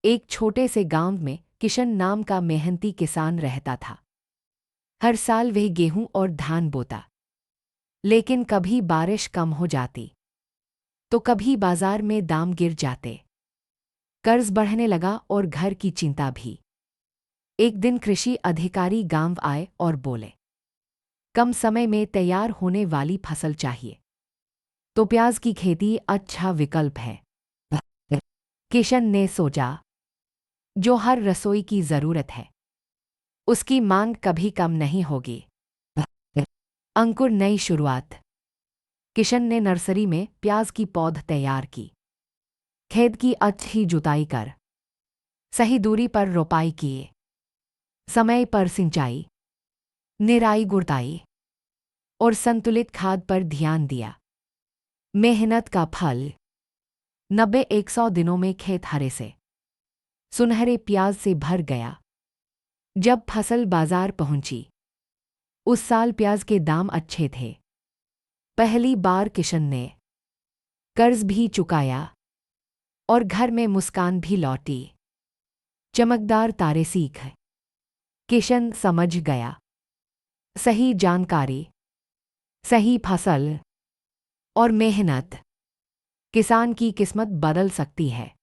एक छोटे से गांव में किशन नाम का मेहनती किसान रहता था। हर साल वह गेहूं और धान बोता, लेकिन कभी बारिश कम हो जाती तो कभी बाजार में दाम गिर जाते। कर्ज बढ़ने लगा और घर की चिंता भी। एक दिन कृषि अधिकारी गांव आए और बोले, कम समय में तैयार होने वाली फसल चाहिए तो प्याज की खेती अच्छा विकल्प है। किशन ने सोचा, जो हर रसोई की जरूरत है उसकी मांग कभी कम नहीं होगी। अंकुर नई शुरुआत। किशन ने नर्सरी में प्याज की पौध तैयार की, खेत की अच्छी जुताई कर सही दूरी पर रोपाई किए, समय पर सिंचाई, निराई गुड़ाई और संतुलित खाद पर ध्यान दिया। मेहनत का फल 90-100 दिनों में खेत हरे से सुनहरे प्याज से भर गया। जब फसल बाजार पहुंची, उस साल प्याज के दाम अच्छे थे। पहली बार किशन ने कर्ज भी चुकाया और घर में मुस्कान भी लौटी। चमकदार तारे सीख। किशन समझ गया, सही जानकारी, सही फसल और मेहनत किसान की किस्मत बदल सकती है।